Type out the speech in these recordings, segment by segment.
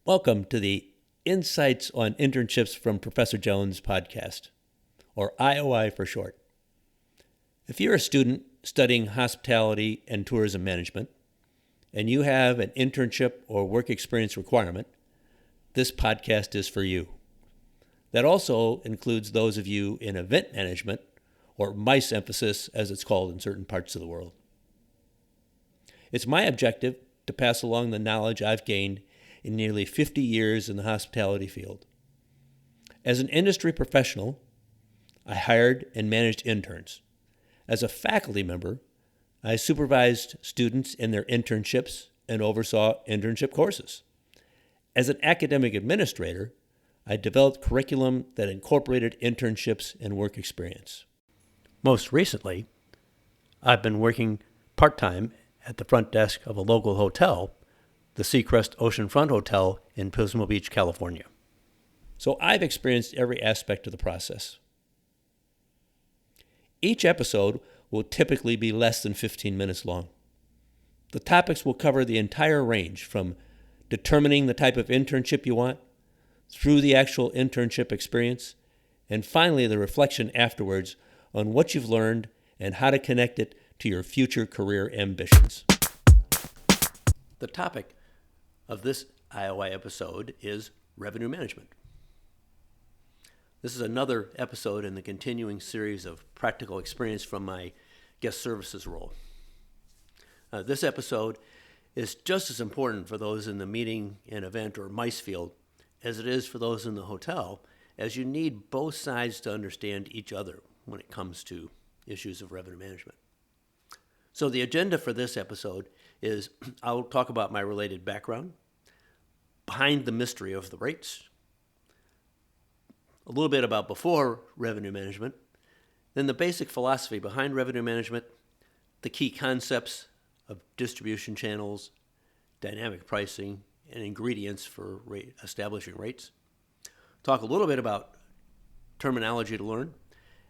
Welcome to the Insights on Internships from Professor Jones podcast, or IOI for short. If you're a student studying hospitality and tourism management, and you have an internship or work experience requirement, this podcast is for you. That also includes those of you in event management, or MICE emphasis as it's called in certain parts of the world. It's my objective to pass along the knowledge I've gained in nearly 50 years in the hospitality field. As an industry professional, I hired and managed interns. As a faculty member, I supervised students in their internships and oversaw internship courses. As an academic administrator, I developed curriculum that incorporated internships and work experience. Most recently, I've been working part-time at the front desk of a local hotel, the Seacrest Oceanfront Hotel in Pismo Beach, California. So I've experienced every aspect of the process. Each episode will typically be less than 15 minutes long. The topics will cover the entire range from determining the type of internship you want, through the actual internship experience, and finally the reflection afterwards on what you've learned and how to connect it to your future career ambitions. The topic of this IOI episode is revenue management. This is another episode in the continuing series of practical experience from my guest services role. This episode is just as important for those in the meeting and event or MICE field as it is for those in the hotel, as you need both sides to understand each other when it comes to issues of revenue management. So the agenda for this episode is I'll talk about my related background, behind the mystery of the rates, a little bit about before revenue management, then the basic philosophy behind revenue management, the key concepts of distribution channels, dynamic pricing, and ingredients for establishing rates. Talk a little bit about terminology to learn,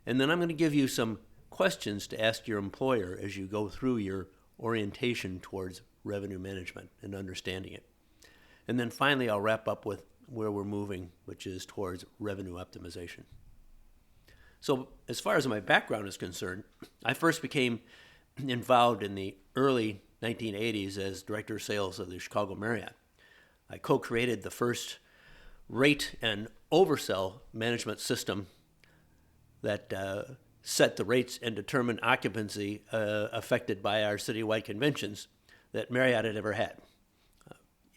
and then I'm going to give you some questions to ask your employer as you go through your orientation towards revenue management and understanding it. And then finally, I'll wrap up with where we're moving, which is towards revenue optimization. So as far as my background is concerned, I first became involved in the early 1980s as director of sales of the Chicago Marriott. I co-created the first rate and oversell management system that set the rates and determined occupancy affected by our citywide conventions that Marriott had ever had.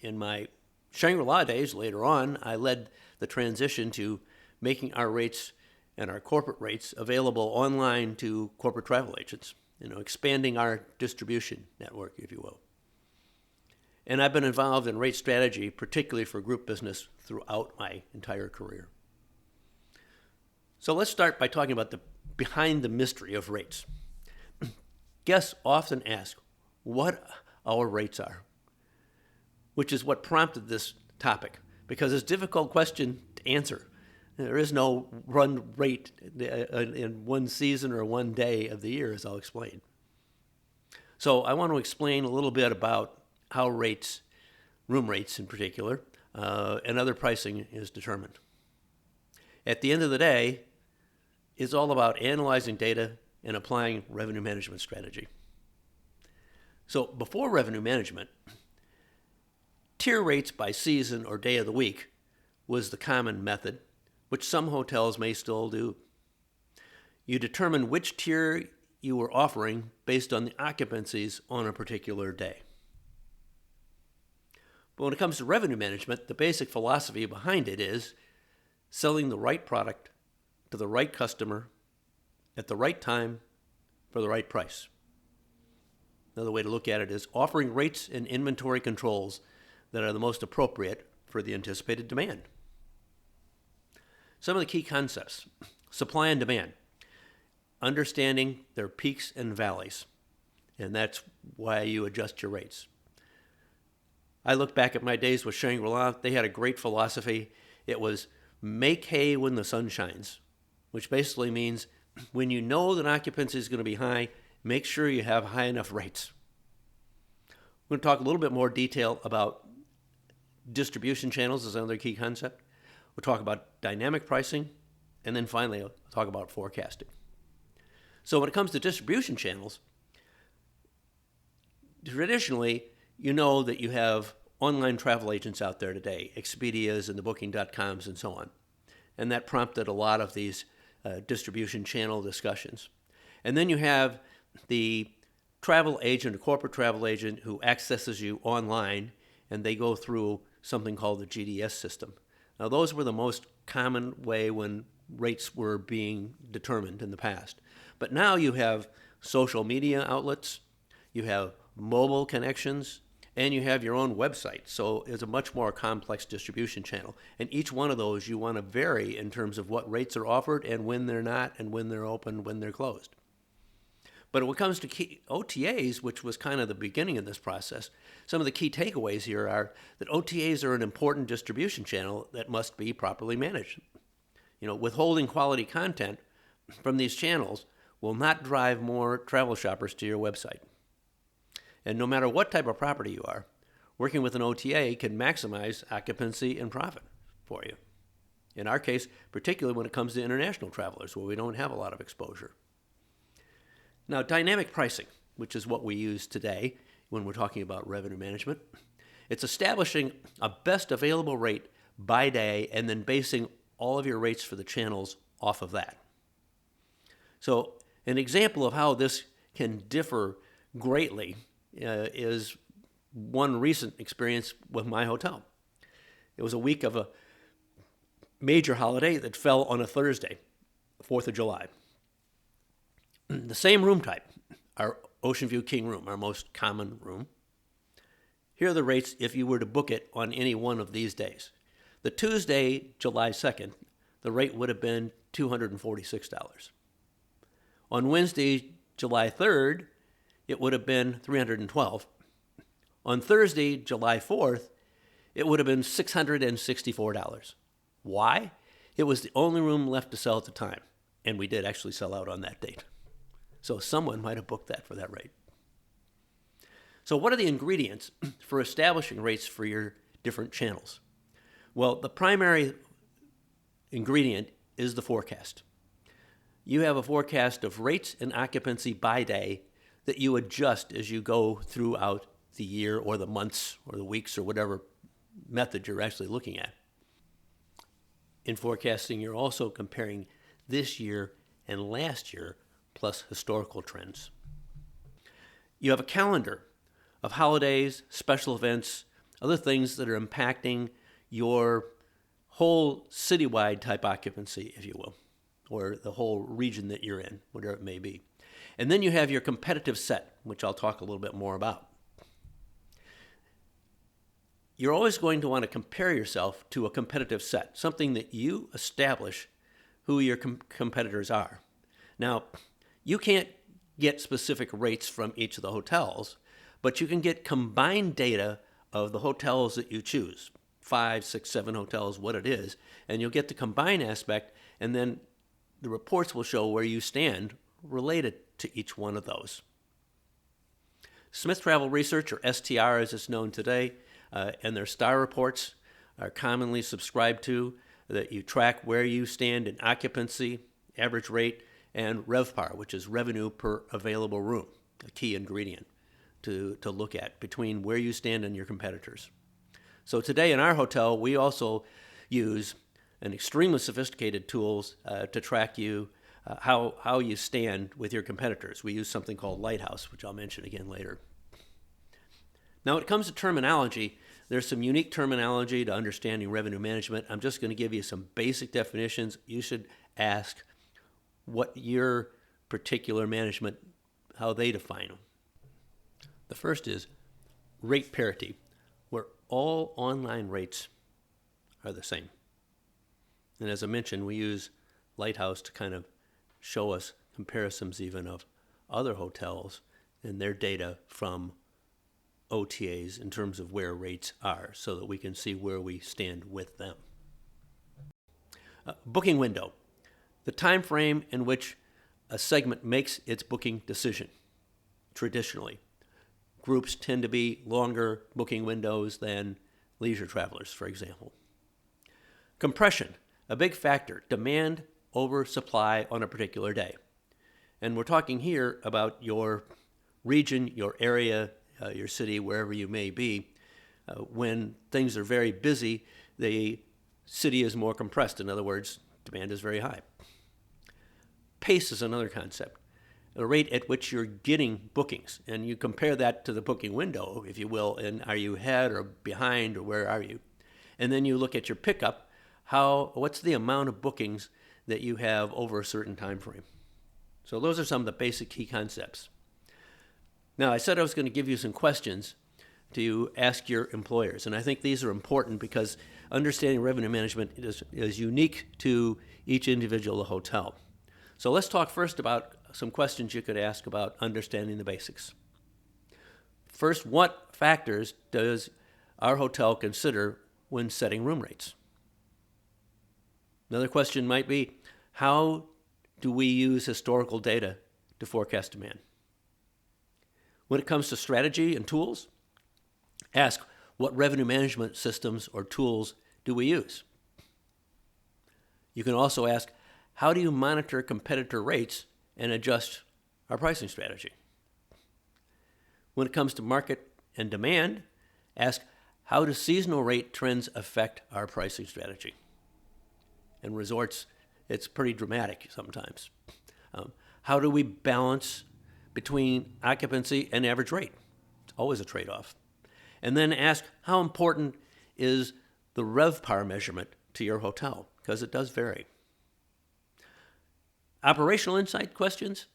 In my Shangri-La days later on, I led the transition to making our rates and our corporate rates available online to corporate travel agents, expanding our distribution network, if you will. And I've been involved in rate strategy, particularly for group business, throughout my entire career. So let's start by talking about the behind the mystery of rates. Guests often ask what our rates are, which is what prompted this topic, because it's a difficult question to answer. There is no run rate in one season or one day of the year, as I'll explain. So I want to explain a little bit about how rates, room rates in particular, and other pricing is determined. At the end of the day, it's all about analyzing data and applying revenue management strategy. So before revenue management, tier rates by season or day of the week was the common method, which some hotels may still do. You determine which tier you were offering based on the occupancies on a particular day. But when it comes to revenue management, the basic philosophy behind it is selling the right product to the right customer at the right time for the right price. Another way to look at it is offering rates and inventory controls that are the most appropriate for the anticipated demand. Some of the key concepts: supply and demand, understanding their peaks and valleys, and that's why you adjust your rates. I look back at my days with Shangri-La. They had a great philosophy. It was make hay when the sun shines, which basically means when you know that occupancy is going to be high, make sure you have high enough rates. I'm going to talk a little bit more detail about Distribution channels is another key concept. We'll talk about dynamic pricing, and then finally, I'll talk about forecasting. So when it comes to distribution channels, traditionally, you know that you have online travel agents out there today, Expedias and the Booking.coms and so on. And that prompted a lot of these distribution channel discussions. And then you have the travel agent, a corporate travel agent who accesses you online, and they go through something called the GDS system. Now, those were the most common way when rates were being determined in the past. But now you have social media outlets, you have mobile connections, and you have your own website. So it's a much more complex distribution channel. And each one of those you want to vary in terms of what rates are offered and when they're not, and when they're open, when they're closed. But when it comes to key OTAs, which was kind of the beginning of this process, some of the key takeaways here are that OTAs are an important distribution channel that must be properly managed. Withholding quality content from these channels will not drive more travel shoppers to your website. And no matter what type of property you are, working with an OTA can maximize occupancy and profit for you. In our case, particularly when it comes to international travelers, where we don't have a lot of exposure. Now, dynamic pricing, which is what we use today when we're talking about revenue management, it's establishing a best available rate by day and then basing all of your rates for the channels off of that. So an example of how this can differ greatly is one recent experience with my hotel. It was a week of a major holiday that fell on a Thursday, 4th of July. The same room type, our Ocean View King room, our most common room. Here are the rates if you were to book it on any one of these days. The Tuesday, July 2nd, the rate would have been $246. On Wednesday, July 3rd, it would have been $312. On Thursday, July 4th, it would have been $664. Why? It was the only room left to sell at the time, and we did actually sell out on that date. So someone might have booked that for that rate. So what are the ingredients for establishing rates for your different channels? Well, the primary ingredient is the forecast. You have a forecast of rates and occupancy by day that you adjust as you go throughout the year or the months or the weeks or whatever method you're actually looking at. In forecasting, you're also comparing this year and last year plus historical trends. You have a calendar of holidays, special events, other things that are impacting your whole citywide type occupancy, if you will, or the whole region that you're in, whatever it may be. And then you have your competitive set, which I'll talk a little bit more about. You're always going to want to compare yourself to a competitive set, something that you establish who your competitors are. Now, you can't get specific rates from each of the hotels, but you can get combined data of the hotels that you choose, 5, 6, 7 hotels, what it is, and you'll get the combined aspect, and then the reports will show where you stand related to each one of those. Smith Travel Research, or STR as it's known today, and their STAR reports are commonly subscribed to, that you track where you stand in occupancy, average rate, and RevPAR, which is revenue per available room, a key ingredient to look at between where you stand and your competitors. So today in our hotel, we also use an extremely sophisticated tools to track you, how you stand with your competitors. We use something called Lighthouse, which I'll mention again later. Now, when it comes to terminology, there's some unique terminology to understanding revenue management. I'm just going to give you some basic definitions. You should ask what your particular management, how they define them. The first is rate parity, where all online rates are the same. And as I mentioned, we use Lighthouse to kind of show us comparisons even of other hotels and their data from OTAs in terms of where rates are so that we can see where we stand with them. Booking window, the time frame in which a segment makes its booking decision. Traditionally, groups tend to be longer booking windows than leisure travelers, for example. Compression, a big factor, demand over supply on a particular day. And we're talking here about your region, your area, your city, wherever you may be. When things are very busy, the city is more compressed. In other words, demand is very high. Pace is another concept, the rate at which you're getting bookings. And you compare that to the booking window, if you will, and are you ahead or behind or where are you? And then you look at your pickup, what's the amount of bookings that you have over a certain time frame? So those are some of the basic key concepts. Now, I said I was going to give you some questions to ask your employers, and I think these are important because understanding revenue management is unique to each individual hotel. So let's talk first about some questions you could ask about understanding the basics. First, what factors does our hotel consider when setting room rates? Another question might be, how do we use historical data to forecast demand? When it comes to strategy and tools, ask what revenue management systems or tools do we use? You can also ask, how do you monitor competitor rates and adjust our pricing strategy? When it comes to market and demand, ask, how do seasonal rate trends affect our pricing strategy? In resorts, it's pretty dramatic sometimes. How do we balance between occupancy and average rate? It's always a trade-off. And then ask, how important is the RevPAR measurement to your hotel? Because it does vary. Operational insight questions.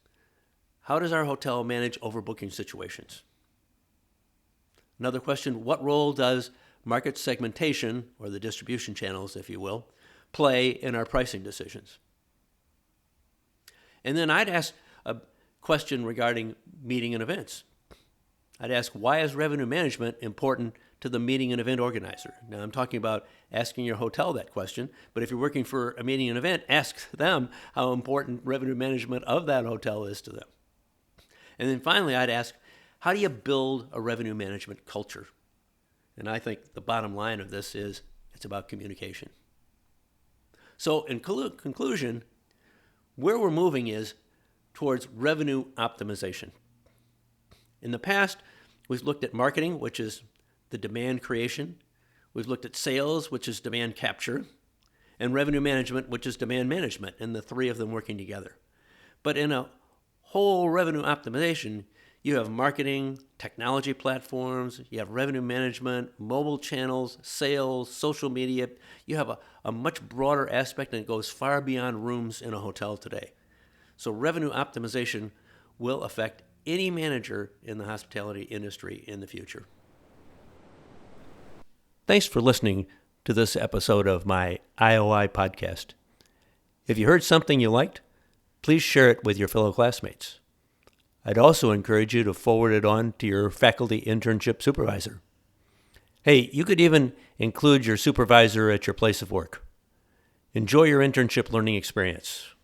How does our hotel manage overbooking situations? Another question, what role does market segmentation, or the distribution channels, if you will, play in our pricing decisions? And then I'd ask a question regarding meeting and events. I'd ask, why is revenue management important to the meeting and event organizer? Now, I'm talking about asking your hotel that question, but if you're working for a meeting and event, ask them how important revenue management of that hotel is to them. And then finally, I'd ask, how do you build a revenue management culture? And I think the bottom line of this is it's about communication. So in conclusion, where we're moving is towards revenue optimization. In the past, we've looked at marketing, which is the demand creation. We've looked at sales, which is demand capture, and revenue management, which is demand management, and the three of them working together. But in a whole revenue optimization, you have marketing, technology platforms, you have revenue management, mobile channels, sales, social media. You have a much broader aspect, and it goes far beyond rooms in a hotel today. So revenue optimization will affect any manager in the hospitality industry in the future. Thanks for listening to this episode of my IOI podcast. If you heard something you liked, please share it with your fellow classmates. I'd also encourage you to forward it on to your faculty internship supervisor. Hey, you could even include your supervisor at your place of work. Enjoy your internship learning experience.